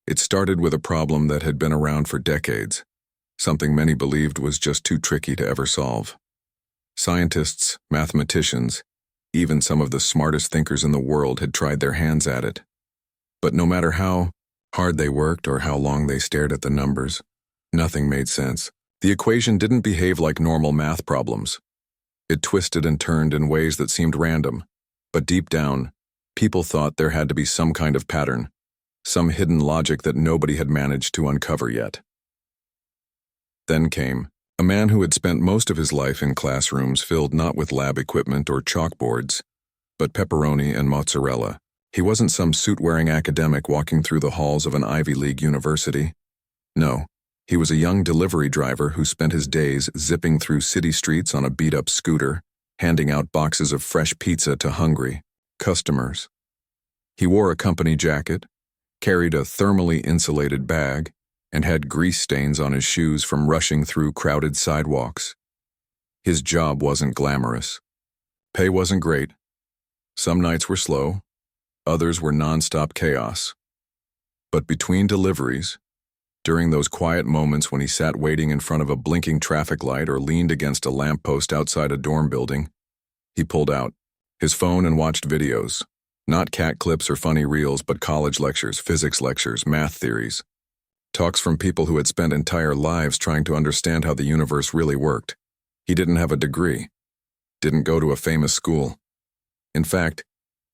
It started with a problem that had been around for decades, something many believed was just too tricky to ever solve. Scientists, mathematicians, even some of the smartest thinkers in the world had tried their hands at it. But no matter how hard they worked or how long they stared at the numbers, nothing made sense. The equation didn't behave like normal math problems. It twisted and turned in ways that seemed random, but deep down, people thought there had to be some kind of pattern, some hidden logic that nobody had managed to uncover yet. Then came a man who had spent most of his life in classrooms filled not with lab equipment or chalkboards, but pepperoni and mozzarella. He wasn't some suit-wearing academic walking through the halls of an Ivy League university. No, he was a young delivery driver who spent his days zipping through city streets on a beat-up scooter, handing out boxes of fresh pizza to hungry customers. He wore a company jacket, carried a thermally insulated bag, and had grease stains on his shoes from rushing through crowded sidewalks. His job wasn't glamorous. Pay wasn't great. Some nights were slow, others were non-stop chaos. But between deliveries, during those quiet moments when he sat waiting in front of a blinking traffic light or leaned against a lamppost outside a dorm building, he pulled out his phone and watched videos. Not cat clips or funny reels, but college lectures, physics lectures, math theories. Talks from people who had spent entire lives trying to understand how the universe really worked. He didn't have a degree, didn't go to a famous school. In fact,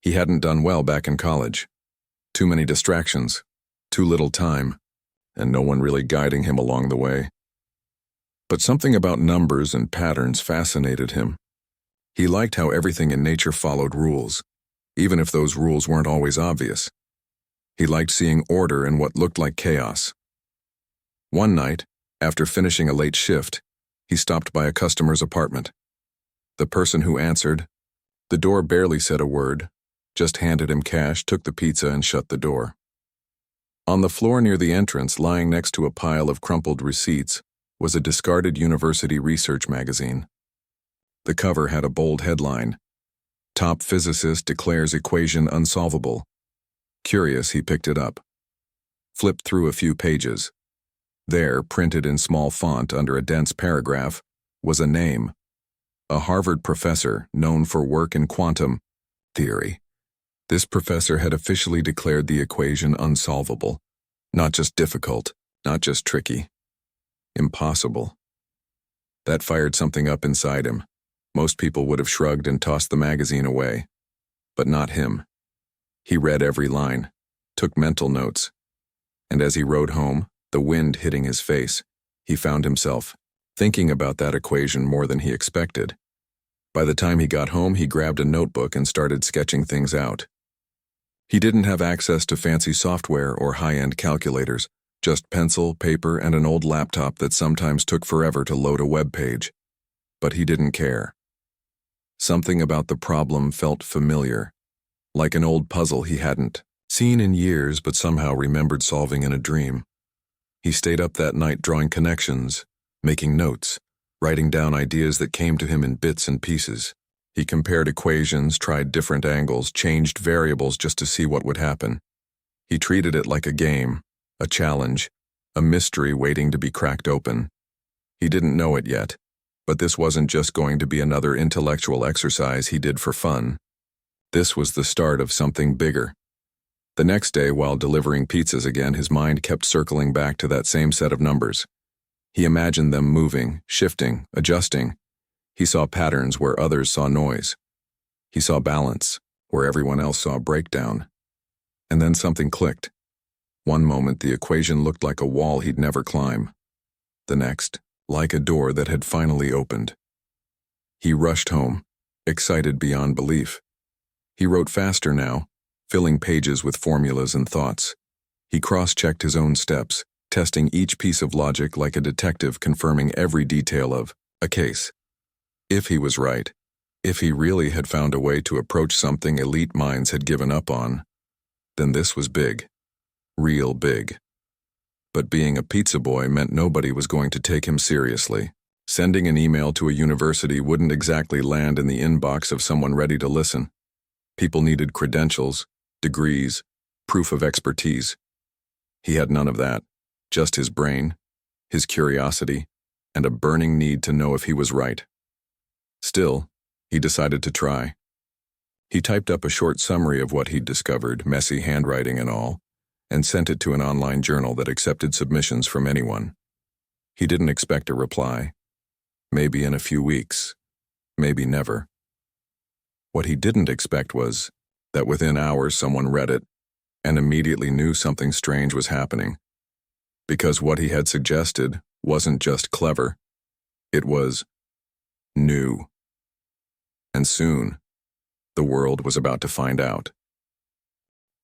he hadn't done well back in college. Too many distractions, too little time, and no one really guiding him along the way. But something about numbers and patterns fascinated him. He liked how everything in nature followed rules, even if those rules weren't always obvious. He liked seeing order in what looked like chaos. One night, after finishing a late shift, he stopped by a customer's apartment. The person who answered, the door barely said a word, just handed him cash, took the pizza, and shut the door. On the floor near the entrance, lying next to a pile of crumpled receipts, was a discarded university research magazine. The cover had a bold headline, "Top Physicist Declares Equation Unsolvable." Curious, he picked it up. Flipped through a few pages. There, printed in small font under a dense paragraph, was a name. A Harvard professor known for work in quantum theory. This professor had officially declared the equation unsolvable. Not just difficult, not just tricky. Impossible. That fired something up inside him. Most people would have shrugged and tossed the magazine away. But not him. He read every line, took mental notes, and as he rode home, the wind hitting his face, he found himself thinking about that equation more than he expected. By the time he got home, he grabbed a notebook and started sketching things out. He didn't have access to fancy software or high-end calculators, just pencil, paper, and an old laptop that sometimes took forever to load a web page. But he didn't care. Something about the problem felt familiar, like an old puzzle he hadn't seen in years but somehow remembered solving in a dream. He stayed up that night drawing connections, making notes, writing down ideas that came to him in bits and pieces. He compared equations, tried different angles, changed variables just to see what would happen. He treated it like a game, a challenge, a mystery waiting to be cracked open. He didn't know it yet, but this wasn't just going to be another intellectual exercise he did for fun. This was the start of something bigger. The next day, while delivering pizzas again, his mind kept circling back to that same set of numbers. He imagined them moving, shifting, adjusting. He saw patterns where others saw noise. He saw balance where everyone else saw breakdown. And then something clicked. One moment, the equation looked like a wall he'd never climb. The next, like a door that had finally opened. He rushed home, excited beyond belief. He wrote faster now, filling pages with formulas and thoughts. He cross-checked his own steps, testing each piece of logic like a detective confirming every detail of a case. If he was right, if he really had found a way to approach something elite minds had given up on, then this was big. Real big. But being a pizza boy meant nobody was going to take him seriously. Sending an email to a university wouldn't exactly land in the inbox of someone ready to listen. People needed credentials, degrees, proof of expertise. He had none of that, just his brain, his curiosity, and a burning need to know if he was right. Still, he decided to try. He typed up a short summary of what he'd discovered, messy handwriting and all, and sent it to an online journal that accepted submissions from anyone. He didn't expect a reply. Maybe in a few weeks. Maybe never. What he didn't expect was that within hours someone read it and immediately knew something strange was happening. Because what he had suggested wasn't just clever. It was new. And soon, the world was about to find out.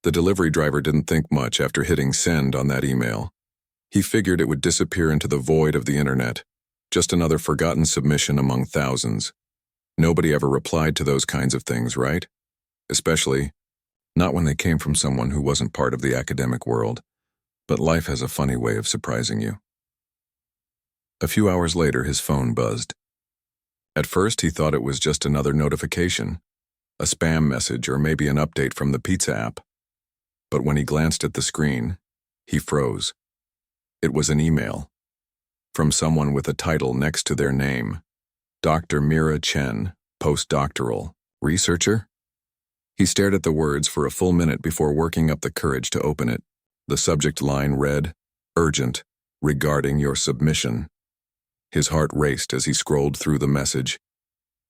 The delivery driver didn't think much after hitting send on that email. He figured it would disappear into the void of the internet, just another forgotten submission among thousands. Nobody ever replied to those kinds of things, right? Especially, not when they came from someone who wasn't part of the academic world. But life has a funny way of surprising you. A few hours later, his phone buzzed. At first, he thought it was just another notification, a spam message or maybe an update from the pizza app. But when he glanced at the screen, he froze. It was an email from someone with a title next to their name. Dr. Mira Chen, postdoctoral researcher? He stared at the words for a full minute before working up the courage to open it. The subject line read, "Urgent, regarding your submission." His heart raced as he scrolled through the message.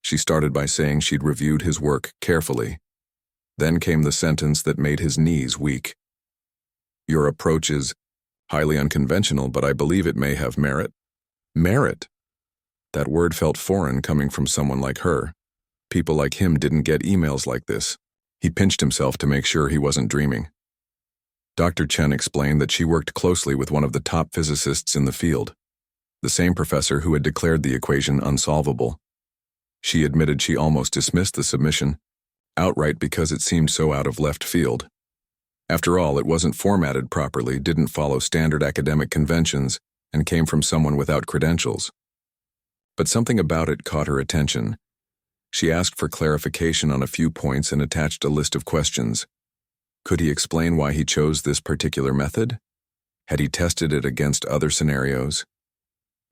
She started by saying she'd reviewed his work carefully. Then came the sentence that made his knees weak. "Your approach is highly unconventional, but I believe it may have merit." Merit? That word felt foreign coming from someone like her. People like him didn't get emails like this. He pinched himself to make sure he wasn't dreaming. Dr. Chen explained that she worked closely with one of the top physicists in the field, the same professor who had declared the equation unsolvable. She admitted she almost dismissed the submission, outright because it seemed so out of left field. After all, it wasn't formatted properly, didn't follow standard academic conventions, and came from someone without credentials. But something about it caught her attention. She asked for clarification on a few points and attached a list of questions. Could he explain why he chose this particular method? Had he tested it against other scenarios?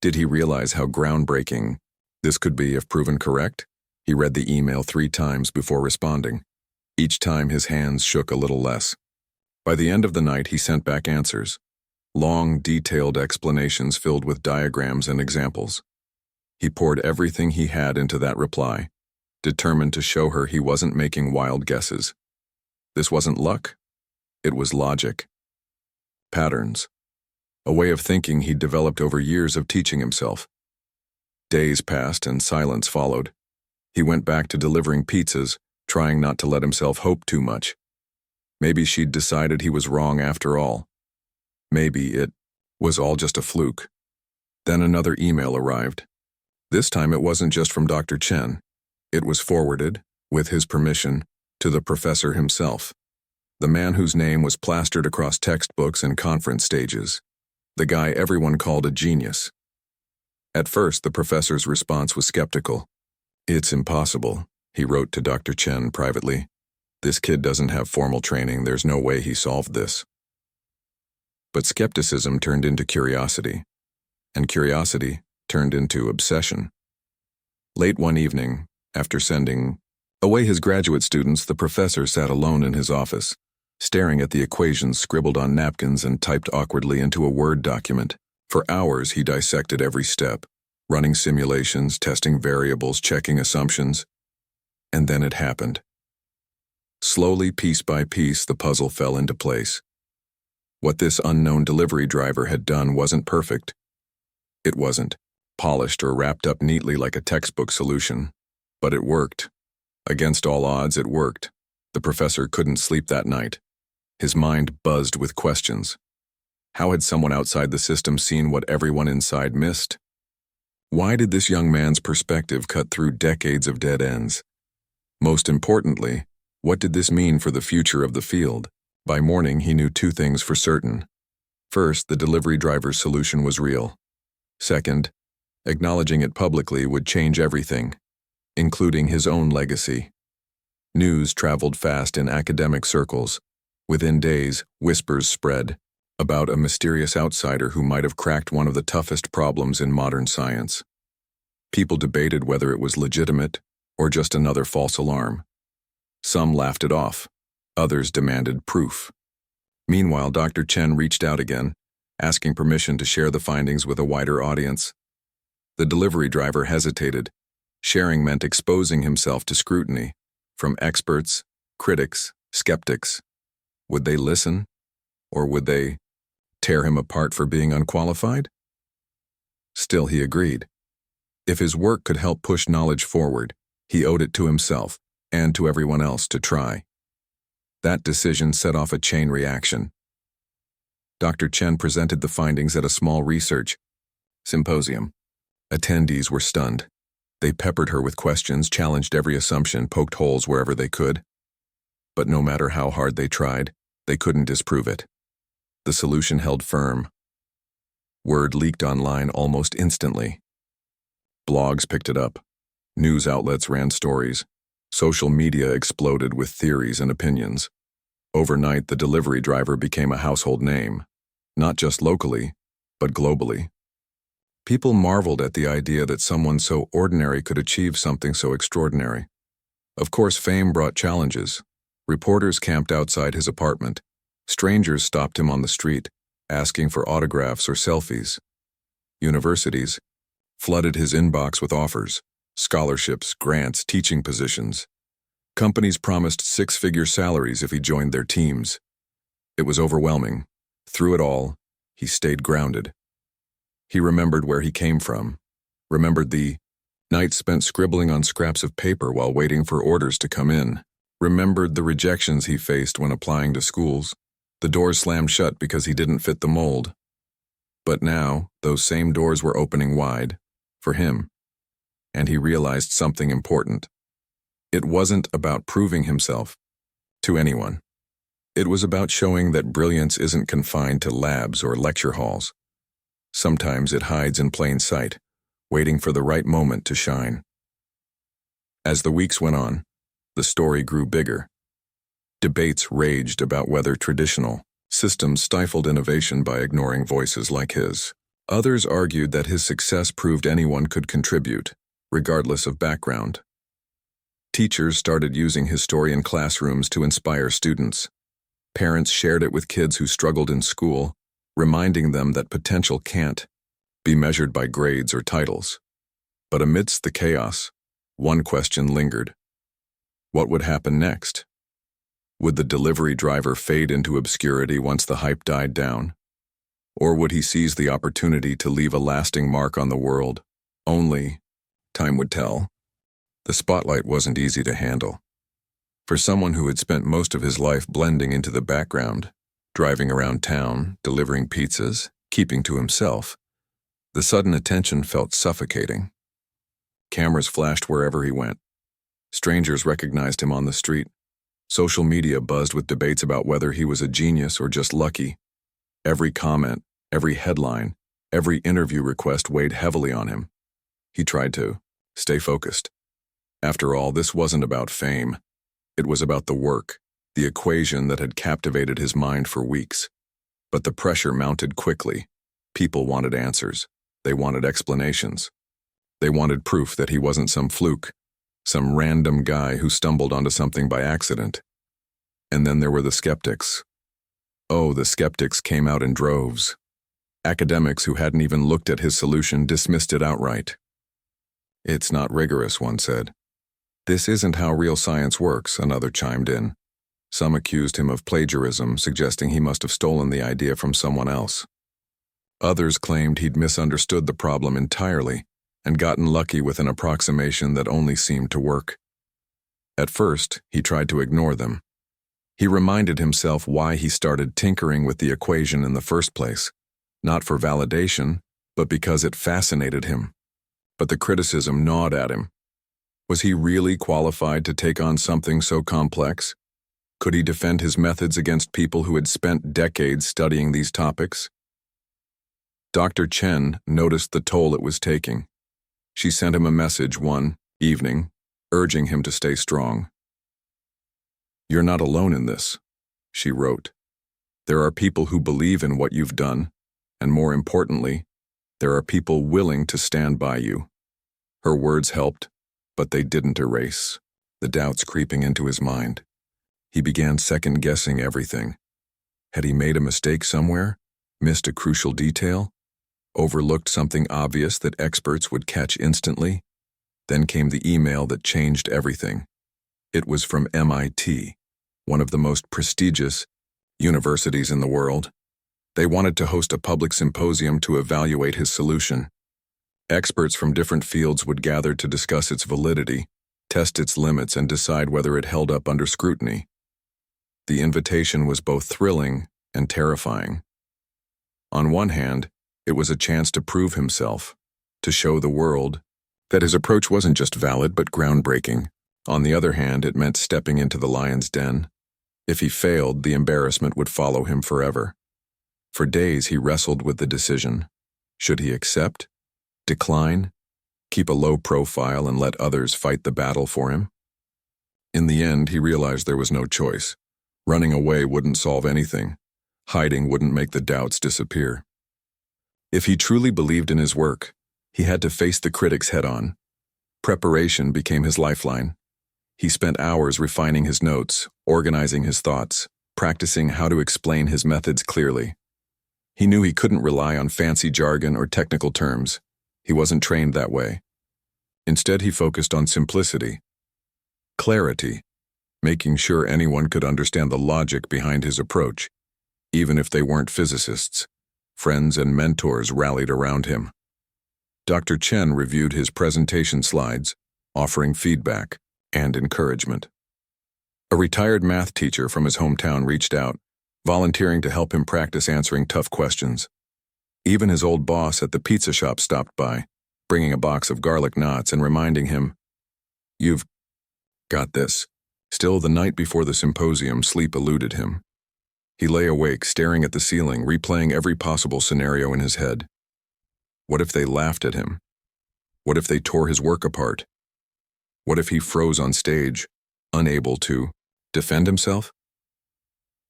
Did he realize how groundbreaking this could be if proven correct? He read the email 3 times before responding. Each time his hands shook a little less. By the end of the night, he sent back answers. Long, detailed explanations filled with diagrams and examples. He poured everything he had into that reply, determined to show her he wasn't making wild guesses. This wasn't luck. It was logic. Patterns. A way of thinking he'd developed over years of teaching himself. Days passed and silence followed. He went back to delivering pizzas, trying not to let himself hope too much. Maybe she'd decided he was wrong after all. Maybe it was all just a fluke. Then another email arrived. This time it wasn't just from Dr. Chen. It was forwarded, with his permission, to the professor himself, the man whose name was plastered across textbooks and conference stages, the guy everyone called a genius. At first, the professor's response was skeptical. "It's impossible," he wrote to Dr. Chen privately. "This kid doesn't have formal training. There's no way he solved this." But skepticism turned into curiosity, and curiosity turned into obsession. Late one evening, after sending away his graduate students, the professor sat alone in his office, staring at the equations scribbled on napkins and typed awkwardly into a Word document. For hours, he dissected every step, running simulations, testing variables, checking assumptions. And then it happened. Slowly, piece by piece, the puzzle fell into place. What this unknown delivery driver had done wasn't perfect. It wasn't polished or wrapped up neatly like a textbook solution. But it worked. Against all odds, it worked. The professor couldn't sleep that night. His mind buzzed with questions. How had someone outside the system seen what everyone inside missed? Why did this young man's perspective cut through decades of dead ends? Most importantly, what did this mean for the future of the field? By morning, he knew 2 things for certain. First, the delivery driver's solution was real. Second, acknowledging it publicly would change everything, including his own legacy. News traveled fast in academic circles. Within days, whispers spread. about a mysterious outsider who might have cracked one of the toughest problems in modern science. People debated whether it was legitimate or just another false alarm. Some laughed it off. Others demanded proof. Meanwhile, Dr. Chen reached out again, asking permission to share the findings with a wider audience. The delivery driver hesitated. Sharing meant exposing himself to scrutiny from experts, critics, skeptics. Would they listen? Or would they tear him apart for being unqualified? Still, he agreed. If his work could help push knowledge forward, he owed it to himself and to everyone else to try. That decision set off a chain reaction. Dr. Chen presented the findings at a small research symposium. Attendees were stunned. They peppered her with questions, challenged every assumption, poked holes wherever they could. But no matter how hard they tried, they couldn't disprove it. The solution held firm. Word leaked online almost instantly. Blogs picked it up. News outlets ran stories. Social media exploded with theories and opinions. Overnight, the delivery driver became a household name, not just locally, but globally. People marveled at the idea that someone so ordinary could achieve something so extraordinary. Of course, fame brought challenges. Reporters camped outside his apartment. Strangers stopped him on the street, asking for autographs or selfies. Universities flooded his inbox with offers, scholarships, grants, teaching positions. Companies promised six-figure salaries if he joined their teams. It was overwhelming. Through it all, he stayed grounded. He remembered where he came from, remembered the nights spent scribbling on scraps of paper while waiting for orders to come in, remembered the rejections he faced when applying to schools. The doors slammed shut because he didn't fit the mold. But now, those same doors were opening wide, for him. And he realized something important. It wasn't about proving himself to anyone. It was about showing that brilliance isn't confined to labs or lecture halls. Sometimes it hides in plain sight, waiting for the right moment to shine. As the weeks went on, the story grew bigger. Debates raged about whether traditional systems stifled innovation by ignoring voices like his. Others argued that his success proved anyone could contribute, regardless of background. Teachers started using his story in classrooms to inspire students. Parents shared it with kids who struggled in school, reminding them that potential can't be measured by grades or titles. But amidst the chaos, one question lingered. What would happen next? Would the delivery driver fade into obscurity once the hype died down? Or would he seize the opportunity to leave a lasting mark on the world? Only time would tell. The spotlight wasn't easy to handle. For someone who had spent most of his life blending into the background, driving around town, delivering pizzas, keeping to himself, the sudden attention felt suffocating. Cameras flashed wherever he went. Strangers recognized him on the street. Social media buzzed with debates about whether he was a genius or just lucky. Every comment, every headline, every interview request weighed heavily on him. He tried to stay focused. After all, this wasn't about fame. It was about the work, the equation that had captivated his mind for weeks. But the pressure mounted quickly. People wanted answers. They wanted explanations. They wanted proof that he wasn't some fluke, some random guy who stumbled onto something by accident. And then there were the skeptics. Oh, the skeptics came out in droves. Academics who hadn't even looked at his solution dismissed it outright. It's not rigorous, one said. This isn't how real science works, another chimed in. Some accused him of plagiarism, suggesting he must have stolen the idea from someone else. Others claimed he'd misunderstood the problem entirely and gotten lucky with an approximation that only seemed to work. At first, he tried to ignore them. He reminded himself why he started tinkering with the equation in the first place, not for validation, but because it fascinated him. But the criticism gnawed at him. Was he really qualified to take on something so complex? Could he defend his methods against people who had spent decades studying these topics? Dr. Chen noticed the toll it was taking. She sent him a message one evening, urging him to stay strong. "You're not alone in this," she wrote. There are people who believe in what you've done, and more importantly, there are people willing to stand by you. Her words helped, but they didn't erase the doubts creeping into his mind. He began second-guessing everything. Had he made a mistake somewhere? Missed a crucial detail? Overlooked something obvious that experts would catch instantly? Then came the email that changed everything. It was from MIT, one of the most prestigious universities in the world. They wanted to host a public symposium to evaluate his solution. Experts from different fields would gather to discuss its validity, test its limits, and decide whether it held up under scrutiny. The invitation was both thrilling and terrifying. On one hand, it was a chance to prove himself, to show the world that his approach wasn't just valid but groundbreaking. On the other hand, it meant stepping into the lion's den. If he failed, the embarrassment would follow him forever. For days, he wrestled with the decision. Should he accept? Decline? Keep a low profile and let others fight the battle for him? In the end, he realized there was no choice. Running away wouldn't solve anything. Hiding wouldn't make the doubts disappear. If he truly believed in his work, he had to face the critics head-on. Preparation became his lifeline. He spent hours refining his notes, organizing his thoughts, practicing how to explain his methods clearly. He knew he couldn't rely on fancy jargon or technical terms. He wasn't trained that way. Instead, he focused on simplicity, clarity, making sure anyone could understand the logic behind his approach, even if they weren't physicists. Friends and mentors rallied around him. Dr. Chen reviewed his presentation slides, offering feedback and encouragement. A retired math teacher from his hometown reached out, volunteering to help him practice answering tough questions. Even his old boss at the pizza shop stopped by, bringing a box of garlic knots and reminding him, "You've got this." Still, the night before the symposium, sleep eluded him. He lay awake, staring at the ceiling, replaying every possible scenario in his head. What if they laughed at him? What if they tore his work apart? What if he froze on stage, unable to defend himself?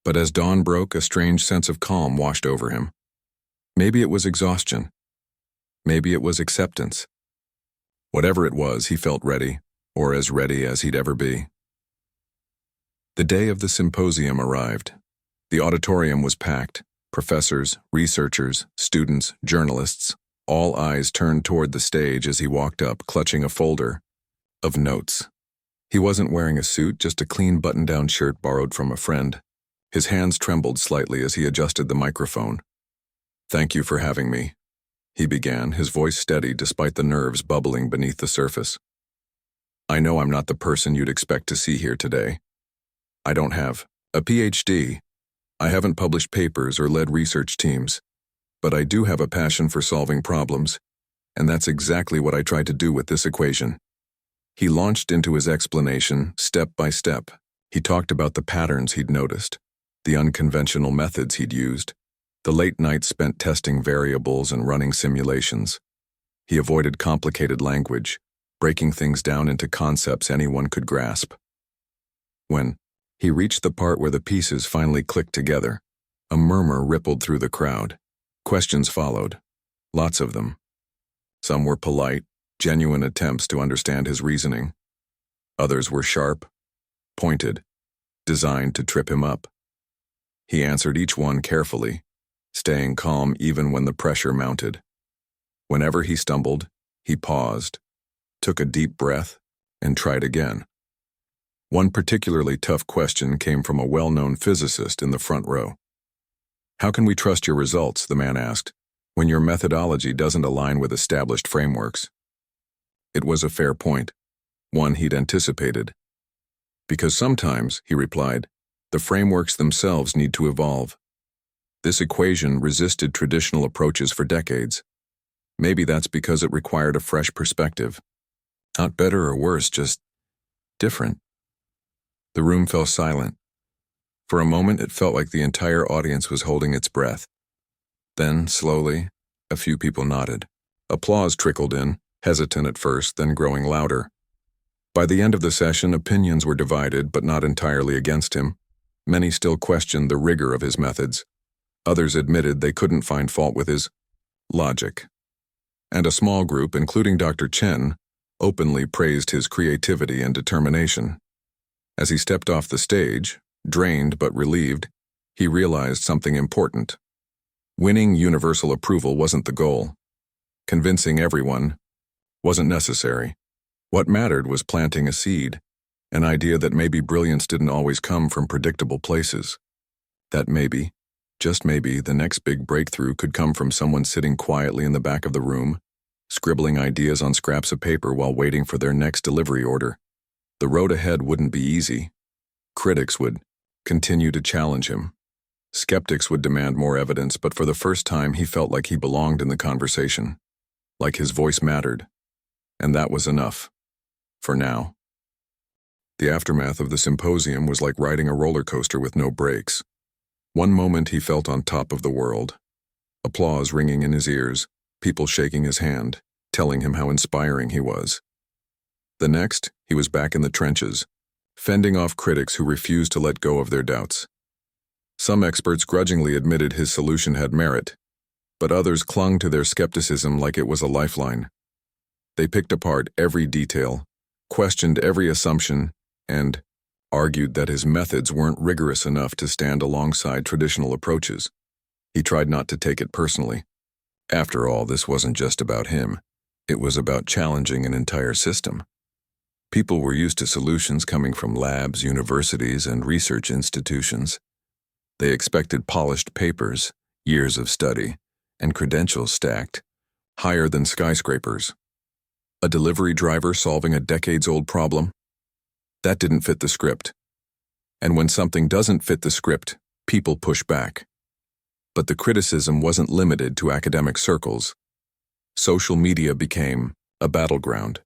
But as dawn broke, a strange sense of calm washed over him. Maybe it was exhaustion. Maybe it was acceptance. Whatever it was, he felt ready, or as ready as he'd ever be. The day of the symposium arrived. The auditorium was packed. Professors, researchers, students, journalists, all eyes turned toward the stage as he walked up, clutching a folder of notes. He wasn't wearing a suit, just a clean button-down shirt borrowed from a friend. His hands trembled slightly as he adjusted the microphone. "Thank you for having me," he began, his voice steady despite the nerves bubbling beneath the surface. "I know I'm not the person you'd expect to see here today. I don't have a PhD. I haven't published papers or led research teams. But I do have a passion for solving problems, and that's exactly what I tried to do with this equation." He launched into his explanation, step by step. He talked about the patterns he'd noticed, the unconventional methods he'd used, the late nights spent testing variables and running simulations. He avoided complicated language, breaking things down into concepts anyone could grasp. When he reached the part where the pieces finally clicked together, a murmur rippled through the crowd. Questions followed, lots of them. Some were polite, genuine attempts to understand his reasoning. Others were sharp, pointed, designed to trip him up. He answered each one carefully, staying calm even when the pressure mounted. Whenever he stumbled, he paused, took a deep breath, and tried again. One particularly tough question came from a well-known physicist in the front row. "How can we trust your results," the man asked, "when your methodology doesn't align with established frameworks?" It was a fair point, one he'd anticipated. "Because sometimes," he replied, "the frameworks themselves need to evolve. This equation resisted traditional approaches for decades. Maybe that's because it required a fresh perspective. Not better or worse, just different." The room fell silent. For a moment, it felt like the entire audience was holding its breath. Then, slowly, a few people nodded. Applause trickled in, hesitant at first, then growing louder. By the end of the session, opinions were divided, but not entirely against him. Many still questioned the rigor of his methods. Others admitted they couldn't find fault with his logic. And a small group, including Dr. Chen, openly praised his creativity and determination. As he stepped off the stage, drained but relieved, he realized something important. Winning universal approval wasn't the goal. Convincing everyone wasn't necessary. What mattered was planting a seed, an idea that maybe brilliance didn't always come from predictable places. That maybe, just maybe, the next big breakthrough could come from someone sitting quietly in the back of the room, scribbling ideas on scraps of paper while waiting for their next delivery order. The road ahead wouldn't be easy. Critics would continue to challenge him. Skeptics would demand more evidence, but for the first time he felt like he belonged in the conversation, like his voice mattered. And that was enough. For now. The aftermath of the symposium was like riding a roller coaster with no brakes. One moment he felt on top of the world. Applause ringing in his ears, people shaking his hand, telling him how inspiring he was. The next, he was back in the trenches, fending off critics who refused to let go of their doubts. Some experts grudgingly admitted his solution had merit, but others clung to their skepticism like it was a lifeline. They picked apart every detail, questioned every assumption, and argued that his methods weren't rigorous enough to stand alongside traditional approaches. He tried not to take it personally. After all, this wasn't just about him. It was about challenging an entire system. People were used to solutions coming from labs, universities, and research institutions. They expected polished papers, years of study, and credentials stacked higher than skyscrapers. A delivery driver solving a decades-old problem? That didn't fit the script. And when something doesn't fit the script, people push back. But the criticism wasn't limited to academic circles. Social media became a battleground.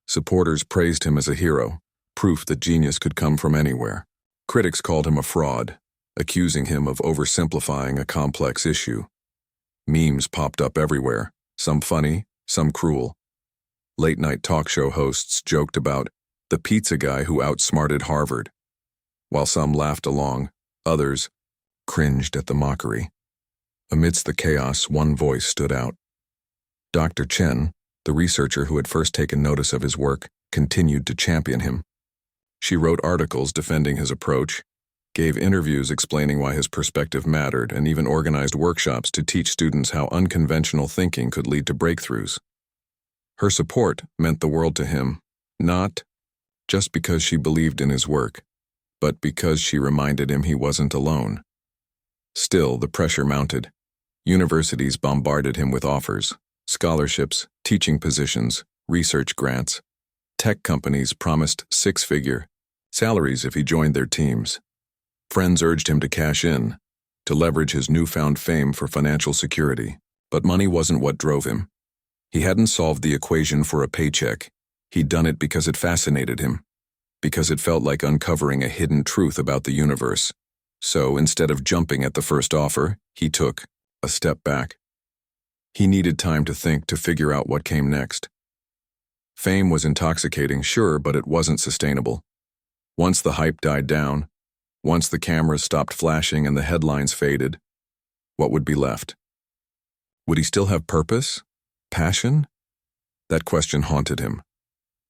Supporters praised him as a hero, proof that genius could come from anywhere. Critics called him a fraud, accusing him of oversimplifying a complex issue. Memes popped up everywhere, some funny, some cruel. Late-night talk show hosts joked about the pizza guy who outsmarted Harvard. While some laughed along, others cringed at the mockery. Amidst the chaos, one voice stood out. Dr. Chen, the researcher who had first taken notice of his work, continued to champion him. She wrote articles defending his approach, gave interviews explaining why his perspective mattered, and even organized workshops to teach students how unconventional thinking could lead to breakthroughs. Her support meant the world to him, not just because she believed in his work, but because she reminded him he wasn't alone. Still, the pressure mounted. Universities bombarded him with offers, scholarships, teaching positions, research grants. Tech companies promised six-figure salaries if he joined their teams. Friends urged him to cash in, to leverage his newfound fame for financial security. But money wasn't what drove him. He hadn't solved the equation for a paycheck. He'd done it because it fascinated him, because it felt like uncovering a hidden truth about the universe. So instead of jumping at the first offer, he took a step back. He needed time to think, to figure out what came next. Fame was intoxicating, sure, but it wasn't sustainable. Once the hype died down, once the cameras stopped flashing and the headlines faded, what would be left? Would he still have purpose? Passion? That question haunted him.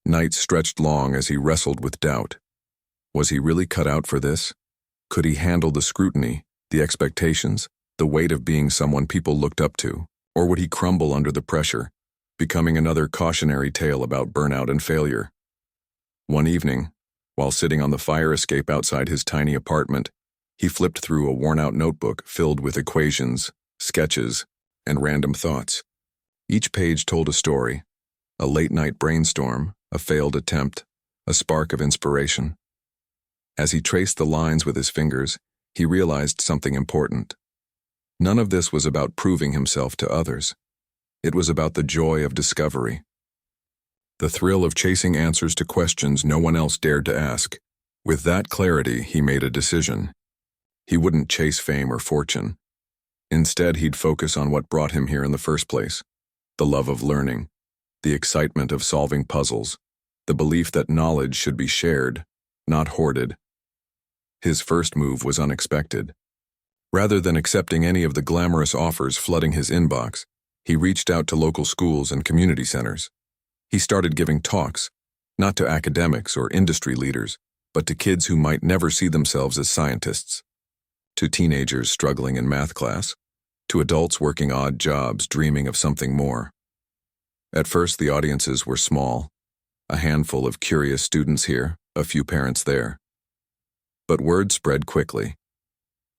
Nights stretched long as he wrestled with doubt. Was he really cut out for this? Could he handle the scrutiny, the expectations, the weight of being someone people looked up to? Or would he crumble under the pressure, becoming another cautionary tale about burnout and failure? One evening, while sitting on the fire escape outside his tiny apartment, he flipped through a worn-out notebook filled with equations, sketches, and random thoughts. Each page told a story, a late-night brainstorm, a failed attempt, a spark of inspiration. As he traced the lines with his fingers, he realized something important. None of this was about proving himself to others. It was about the joy of discovery. The thrill of chasing answers to questions no one else dared to ask. With that clarity, he made a decision. He wouldn't chase fame or fortune. Instead, he'd focus on what brought him here in the first place. The love of learning, the excitement of solving puzzles, the belief that knowledge should be shared, not hoarded. His first move was unexpected. Rather than accepting any of the glamorous offers flooding his inbox, he reached out to local schools and community centers. He started giving talks, not to academics or industry leaders, but to kids who might never see themselves as scientists, to teenagers struggling in math class, to adults working odd jobs dreaming of something more. At first, the audiences were small, a handful of curious students here, a few parents there. But word spread quickly.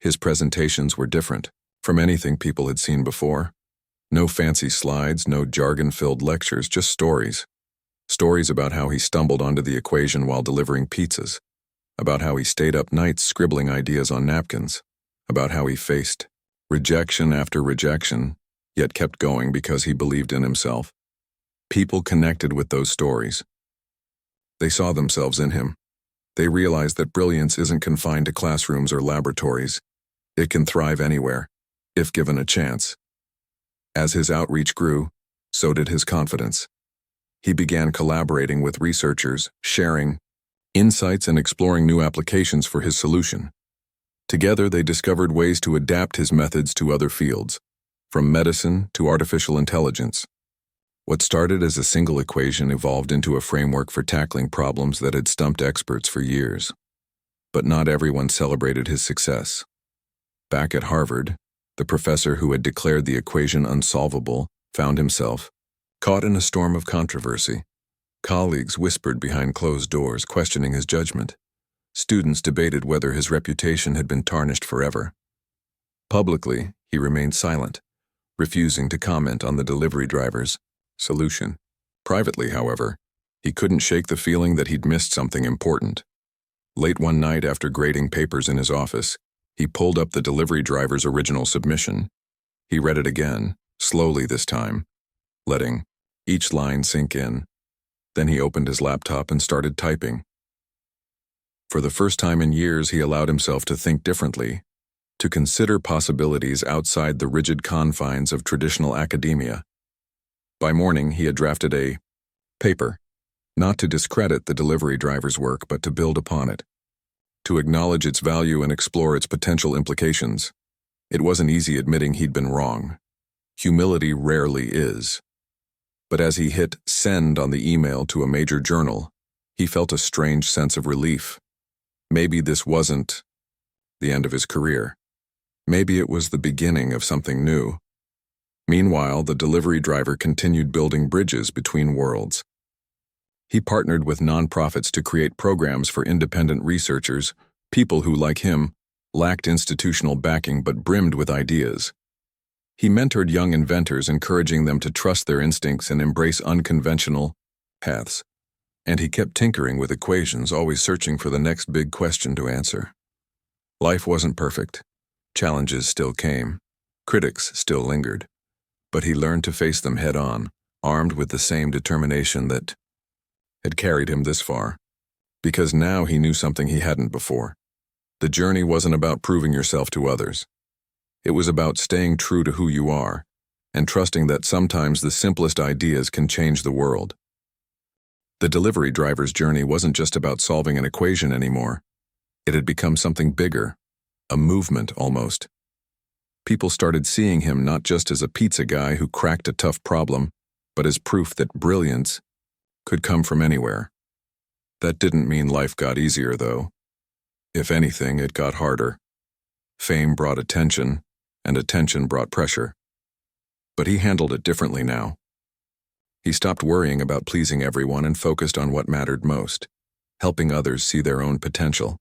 His presentations were different from anything people had seen before. No fancy slides, no jargon-filled lectures, just stories. Stories about how he stumbled onto the equation while delivering pizzas, about how he stayed up nights scribbling ideas on napkins, about how he faced rejection after rejection, yet kept going because he believed in himself. People connected with those stories. They saw themselves in him. They realized that brilliance isn't confined to classrooms or laboratories. It can thrive anywhere, if given a chance. As his outreach grew, so did his confidence. He began collaborating with researchers, sharing insights and exploring new applications for his solution. Together, they discovered ways to adapt his methods to other fields, from medicine to artificial intelligence. What started as a single equation evolved into a framework for tackling problems that had stumped experts for years. But not everyone celebrated his success. Back at Harvard, the professor who had declared the equation unsolvable found himself caught in a storm of controversy. Colleagues whispered behind closed doors, questioning his judgment. Students debated whether his reputation had been tarnished forever. Publicly, he remained silent, refusing to comment on the delivery driver's solution. Privately, however, he couldn't shake the feeling that he'd missed something important. Late one night, after grading papers in his office, he pulled up the delivery driver's original submission. He read it again, slowly this time, letting each line sink in. Then he opened his laptop and started typing. For the first time in years, he allowed himself to think differently, to consider possibilities outside the rigid confines of traditional academia. By morning, he had drafted a paper, not to discredit the delivery driver's work, but to build upon it, to acknowledge its value and explore its potential implications. It wasn't easy admitting he'd been wrong. Humility rarely is. But as he hit send on the email to a major journal, he felt a strange sense of relief. Maybe this wasn't the end of his career. Maybe it was the beginning of something new. Meanwhile, the delivery driver continued building bridges between worlds. He partnered with nonprofits to create programs for independent researchers, people who, like him, lacked institutional backing but brimmed with ideas. He mentored young inventors, encouraging them to trust their instincts and embrace unconventional paths. And he kept tinkering with equations, always searching for the next big question to answer. Life wasn't perfect. Challenges still came. Critics still lingered. But he learned to face them head-on, armed with the same determination that had carried him this far. Because now he knew something he hadn't before. The journey wasn't about proving yourself to others. It was about staying true to who you are, and trusting that sometimes the simplest ideas can change the world. The delivery driver's journey wasn't just about solving an equation anymore. It had become something bigger, a movement almost. People started seeing him not just as a pizza guy who cracked a tough problem, but as proof that brilliance could come from anywhere. That didn't mean life got easier, though. If anything, it got harder. Fame brought attention, and attention brought pressure. But he handled it differently now. He stopped worrying about pleasing everyone and focused on what mattered most, helping others see their own potential.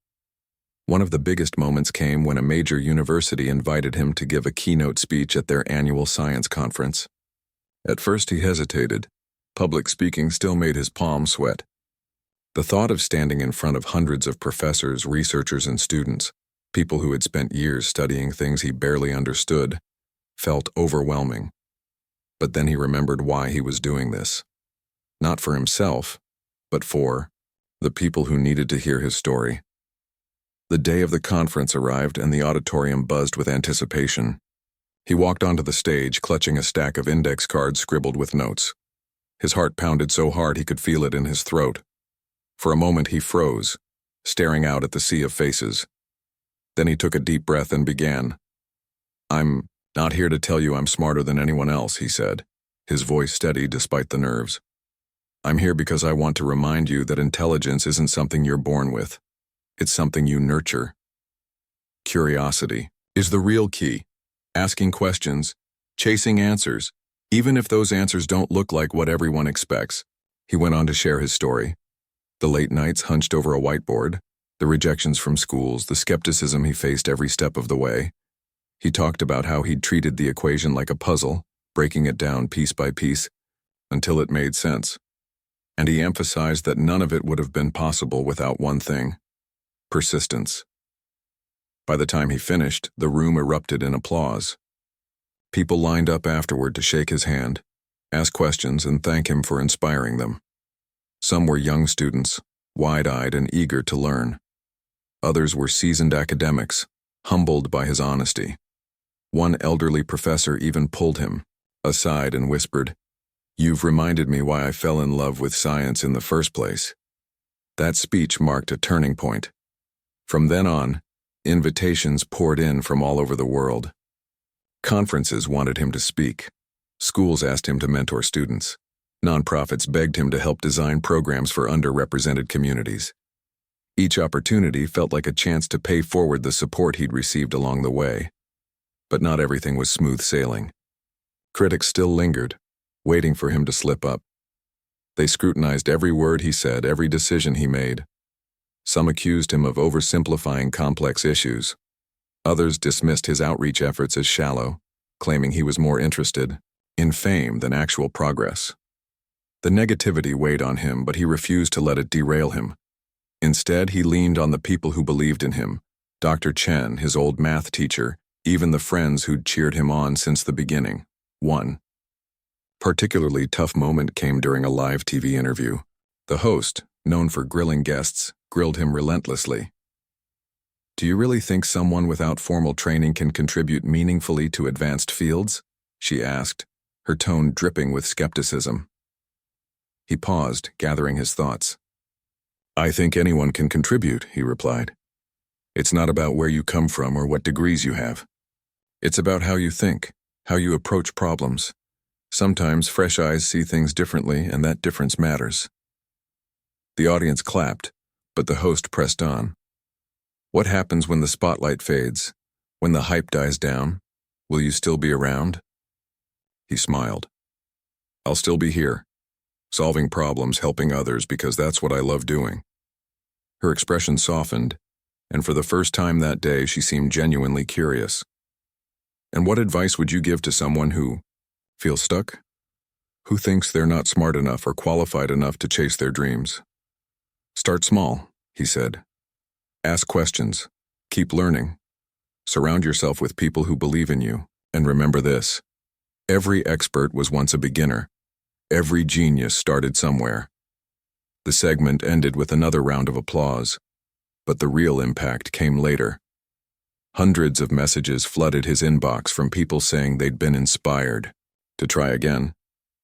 One of the biggest moments came when a major university invited him to give a keynote speech at their annual science conference. At first he hesitated. Public speaking still made his palms sweat. The thought of standing in front of hundreds of professors, researchers, and students, people who had spent years studying things he barely understood, felt overwhelming. But then he remembered why he was doing this. Not for himself, but for the people who needed to hear his story. The day of the conference arrived and the auditorium buzzed with anticipation. He walked onto the stage, clutching a stack of index cards scribbled with notes. His heart pounded so hard he could feel it in his throat. For a moment he froze, staring out at the sea of faces. Then he took a deep breath and began. "I'm not here to tell you I'm smarter than anyone else," he said, his voice steady despite the nerves. "I'm here because I want to remind you that intelligence isn't something you're born with. It's something you nurture. Curiosity is the real key. Asking questions, chasing answers, even if those answers don't look like what everyone expects." He went on to share his story. The late nights hunched over a whiteboard, the rejections from schools, the skepticism he faced every step of the way. He talked about how he'd treated the equation like a puzzle, breaking it down piece by piece, until it made sense. And he emphasized that none of it would have been possible without one thing: persistence. By the time he finished, the room erupted in applause. People lined up afterward to shake his hand, ask questions, and thank him for inspiring them. Some were young students, wide-eyed and eager to learn. Others were seasoned academics, humbled by his honesty. One elderly professor even pulled him aside and whispered, "You've reminded me why I fell in love with science in the first place." That speech marked a turning point. From then on, invitations poured in from all over the world. Conferences wanted him to speak. Schools asked him to mentor students. Nonprofits begged him to help design programs for underrepresented communities. Each opportunity felt like a chance to pay forward the support he'd received along the way. But not everything was smooth sailing. Critics still lingered, waiting for him to slip up. They scrutinized every word he said, every decision he made. Some accused him of oversimplifying complex issues. Others dismissed his outreach efforts as shallow, claiming he was more interested in fame than actual progress. The negativity weighed on him, but he refused to let it derail him. Instead, he leaned on the people who believed in him: Dr. Chen, his old math teacher, even the friends who'd cheered him on since the beginning. One particularly tough moment came during a live TV interview. The host, known for grilling guests, grilled him relentlessly. "Do you really think someone without formal training can contribute meaningfully to advanced fields?" she asked, her tone dripping with skepticism. He paused, gathering his thoughts. "I think anyone can contribute," he replied. "It's not about where you come from or what degrees you have. It's about how you think, how you approach problems. Sometimes fresh eyes see things differently, and that difference matters." The audience clapped, but the host pressed on. "What happens when the spotlight fades? When the hype dies down? Will you still be around?" He smiled. "I'll still be here, solving problems, helping others, because that's what I love doing." Her expression softened, and for the first time that day she seemed genuinely curious. "And what advice would you give to someone who feels stuck? Who thinks they're not smart enough or qualified enough to chase their dreams?" "Start small," he said. "Ask questions. Keep learning. Surround yourself with people who believe in you. And remember this: every expert was once a beginner. Every genius started somewhere." The segment ended with another round of applause, but the real impact came later. Hundreds of messages flooded his inbox from people saying they'd been inspired to try again,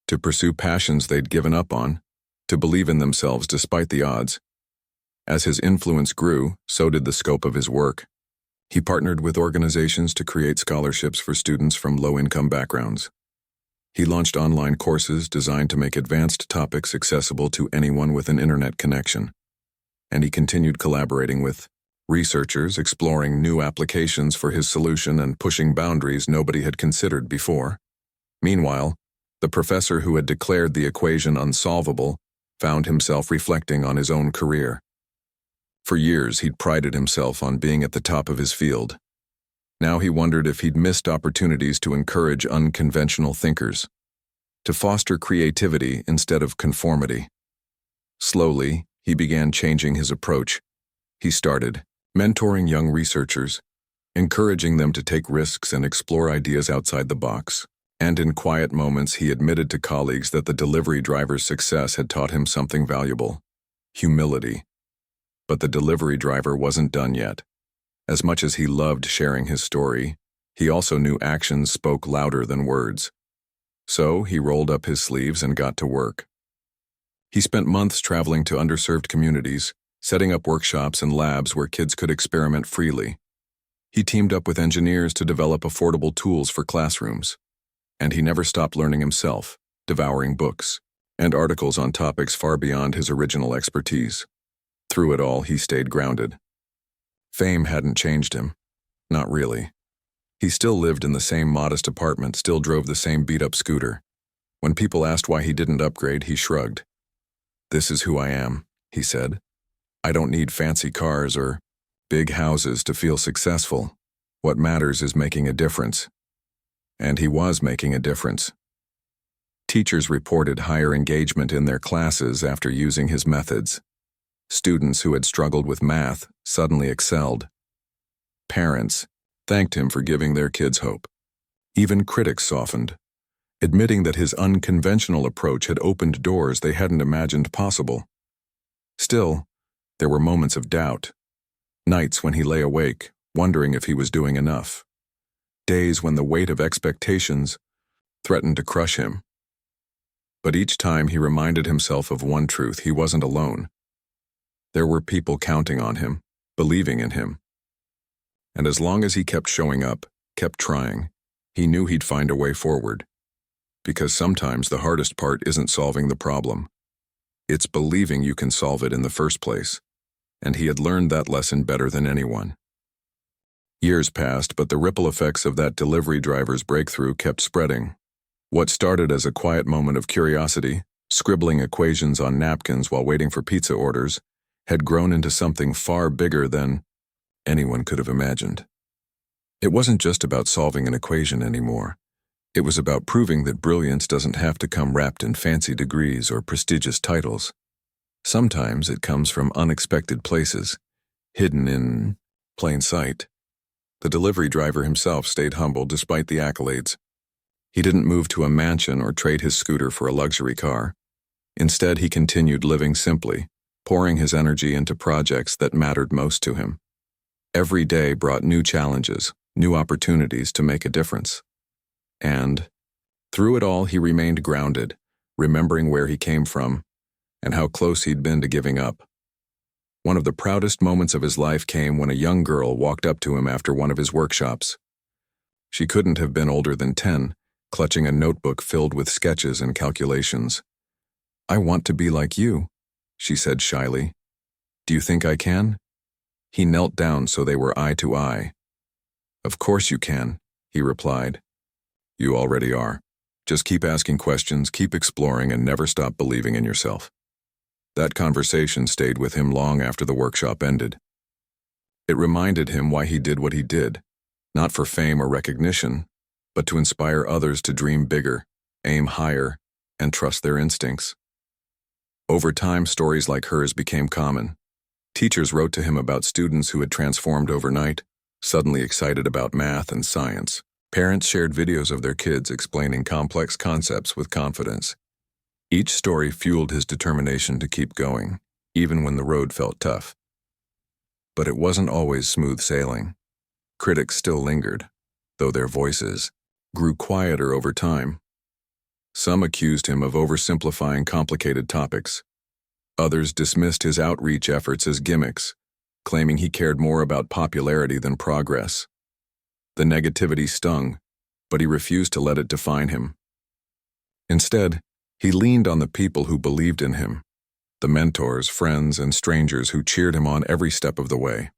to pursue passions they'd given up on, to believe in themselves despite the odds. As his influence grew, so did the scope of his work. He partnered with organizations to create scholarships for students from low-income backgrounds. He launched online courses designed to make advanced topics accessible to anyone with an internet connection. And he continued collaborating with researchers, exploring new applications for his solution and pushing boundaries nobody had considered before. Meanwhile, the professor who had declared the equation unsolvable found himself reflecting on his own career. For years, he'd prided himself on being at the top of his field. Now he wondered if he'd missed opportunities to encourage unconventional thinkers, to foster creativity instead of conformity. Slowly, he began changing his approach. He started mentoring young researchers, encouraging them to take risks and explore ideas outside the box. And in quiet moments, he admitted to colleagues that the delivery driver's success had taught him something valuable: humility. But the delivery driver wasn't done yet. As much as he loved sharing his story, he also knew actions spoke louder than words. So he rolled up his sleeves and got to work. He spent months traveling to underserved communities, setting up workshops and labs where kids could experiment freely. He teamed up with engineers to develop affordable tools for classrooms. And he never stopped learning himself, devouring books and articles on topics far beyond his original expertise. Through it all, he stayed grounded. Fame hadn't changed him. Not really. He still lived in the same modest apartment, still drove the same beat-up scooter. When people asked why he didn't upgrade, he shrugged. "This is who I am," he said. "I don't need fancy cars or big houses to feel successful. What matters is making a difference." And he was making a difference. Teachers reported higher engagement in their classes after using his methods. Students who had struggled with math suddenly excelled. Parents thanked him for giving their kids hope. Even critics softened, admitting that his unconventional approach had opened doors they hadn't imagined possible. Still, there were moments of doubt. Nights when he lay awake, wondering if he was doing enough. Days when the weight of expectations threatened to crush him. But each time he reminded himself of one truth: he wasn't alone. There were people counting on him, believing in him. And as long as he kept showing up, kept trying, he knew he'd find a way forward. Because sometimes the hardest part isn't solving the problem. It's believing you can solve it in the first place. And he had learned that lesson better than anyone. Years passed, but the ripple effects of that delivery driver's breakthrough kept spreading. What started as a quiet moment of curiosity, scribbling equations on napkins while waiting for pizza orders, had grown into something far bigger than anyone could have imagined. It wasn't just about solving an equation anymore. It was about proving that brilliance doesn't have to come wrapped in fancy degrees or prestigious titles. Sometimes it comes from unexpected places, hidden in plain sight. The delivery driver himself stayed humble despite the accolades. He didn't move to a mansion or trade his scooter for a luxury car. Instead, he continued living simply, pouring his energy into projects that mattered most to him. Every day brought new challenges, new opportunities to make a difference. And through it all, he remained grounded, remembering where he came from and how close he'd been to giving up. One of the proudest moments of his life came when a young girl walked up to him after one of his workshops. She couldn't have been older than 10, clutching a notebook filled with sketches and calculations. "I want to be like you," she said shyly. "Do you think I can?" He knelt down so they were eye to eye. "Of course you can," he replied. "You already are. Just keep asking questions, keep exploring, and never stop believing in yourself." That conversation stayed with him long after the workshop ended. It reminded him why he did what he did, not for fame or recognition, but to inspire others to dream bigger, aim higher, and trust their instincts. Over time, stories like hers became common. Teachers wrote to him about students who had transformed overnight, suddenly excited about math and science. Parents shared videos of their kids explaining complex concepts with confidence. Each story fueled his determination to keep going, even when the road felt tough. But it wasn't always smooth sailing. Critics still lingered, though their voices grew quieter over time. Some accused him of oversimplifying complicated topics. Others dismissed his outreach efforts as gimmicks, claiming he cared more about popularity than progress. The negativity stung, but he refused to let it define him. Instead, he leaned on the people who believed in him, the mentors, friends, and strangers who cheered him on every step of the way.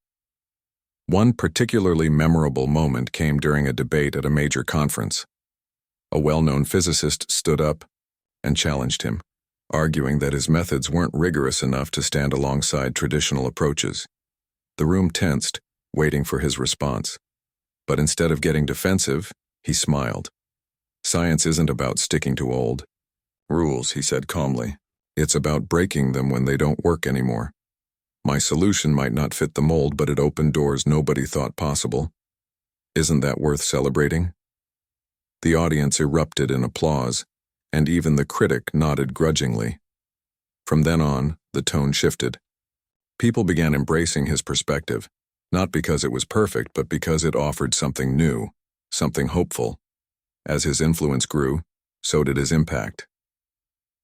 One particularly memorable moment came during a debate at a major conference. A well-known physicist stood up and challenged him, arguing that his methods weren't rigorous enough to stand alongside traditional approaches. The room tensed, waiting for his response. But instead of getting defensive, he smiled. "Science isn't about sticking to old rules," he said calmly. "It's about breaking them when they don't work anymore. My solution might not fit the mold, but it opened doors nobody thought possible. Isn't that worth celebrating?" The audience erupted in applause, and even the critic nodded grudgingly. From then on, the tone shifted. People began embracing his perspective, not because it was perfect, but because it offered something new, something hopeful. As his influence grew, so did his impact.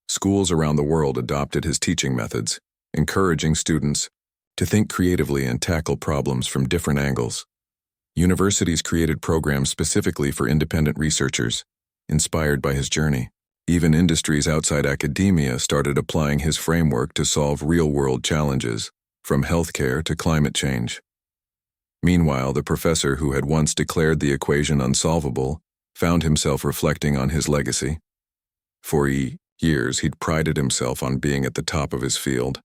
Schools around the world adopted his teaching methods, encouraging students to think creatively and tackle problems from different angles. Universities created programs specifically for independent researchers, inspired by his journey. Even industries outside academia started applying his framework to solve real-world challenges, from healthcare to climate change. Meanwhile, the professor who had once declared the equation unsolvable found himself reflecting on his legacy. For years, he'd prided himself on being at the top of his field.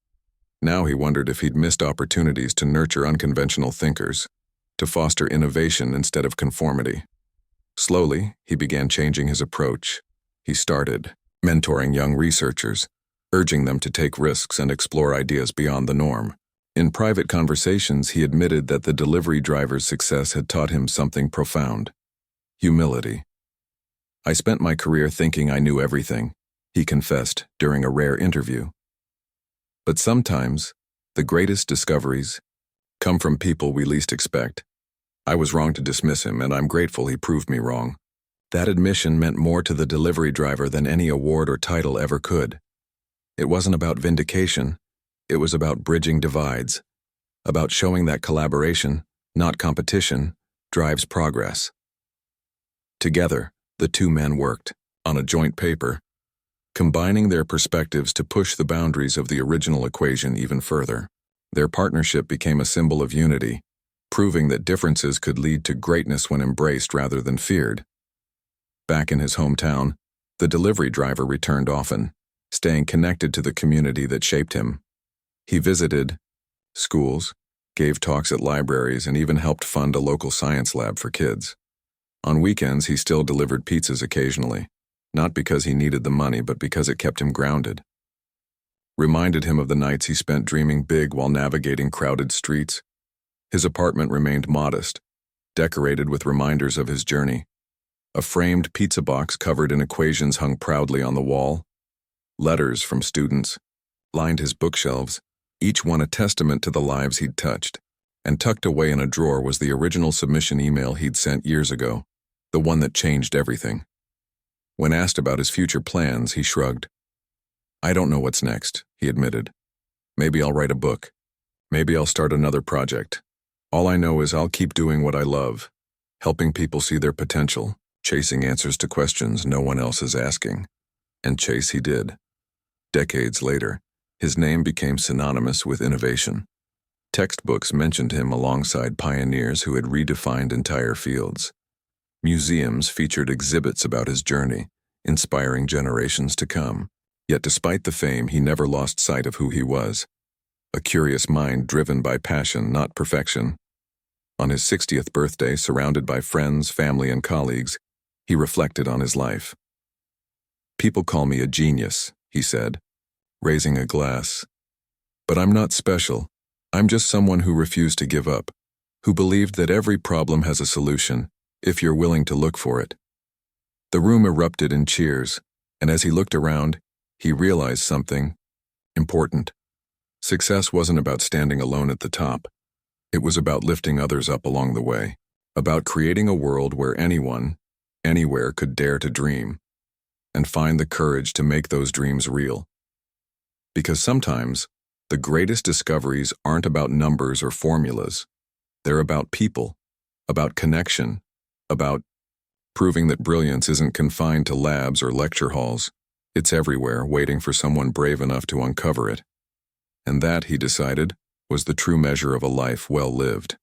Now he wondered if he'd missed opportunities to nurture unconventional thinkers, to foster innovation instead of conformity. Slowly, he began changing his approach. He started mentoring young researchers, urging them to take risks and explore ideas beyond the norm. In private conversations, he admitted that the delivery driver's success had taught him something profound: humility. "I spent my career thinking I knew everything," he confessed during a rare interview. But sometimes, the greatest discoveries come from people we least expect. I was wrong to dismiss him, and I'm grateful he proved me wrong. That admission meant more to the delivery driver than any award or title ever could. It wasn't about vindication. It was about bridging divides, about showing that collaboration, not competition, drives progress. Together, the two men worked on a joint paper, combining their perspectives to push the boundaries of the original equation even further. Their partnership became a symbol of unity, proving that differences could lead to greatness when embraced rather than feared. Back in his hometown, the delivery driver returned often, staying connected to the community that shaped him. He visited schools, gave talks at libraries, and even helped fund a local science lab for kids. On weekends, he still delivered pizzas occasionally, not because he needed the money, but because it kept him grounded. Reminded him of the nights he spent dreaming big while navigating crowded streets. His apartment remained modest, decorated with reminders of his journey. A framed pizza box covered in equations hung proudly on the wall. Letters from students lined his bookshelves, each one a testament to the lives he'd touched. And tucked away in a drawer was the original submission email he'd sent years ago, the one that changed everything. When asked about his future plans, he shrugged. "I don't know what's next," he admitted. "Maybe I'll write a book. Maybe I'll start another project. All I know is I'll keep doing what I love, helping people see their potential, chasing answers to questions no one else is asking." And chase he did. Decades later, his name became synonymous with innovation. Textbooks mentioned him alongside pioneers who had redefined entire fields. Museums featured exhibits about his journey, inspiring generations to come. Yet despite the fame, he never lost sight of who he was: a curious mind driven by passion, not perfection. On his 60th birthday, surrounded by friends, family, and colleagues, he reflected on his life. "People call me a genius," he said, raising a glass. "But I'm not special. I'm just someone who refused to give up, who believed that every problem has a solution, if you're willing to look for it." The room erupted in cheers, and as he looked around, he realized something important. Success wasn't about standing alone at the top. It was about lifting others up along the way, about creating a world where anyone, anywhere could dare to dream, and find the courage to make those dreams real. Because sometimes, the greatest discoveries aren't about numbers or formulas. They're about people, about connection, about proving that brilliance isn't confined to labs or lecture halls. It's everywhere, waiting for someone brave enough to uncover it. And that, he decided, was the true measure of a life well lived.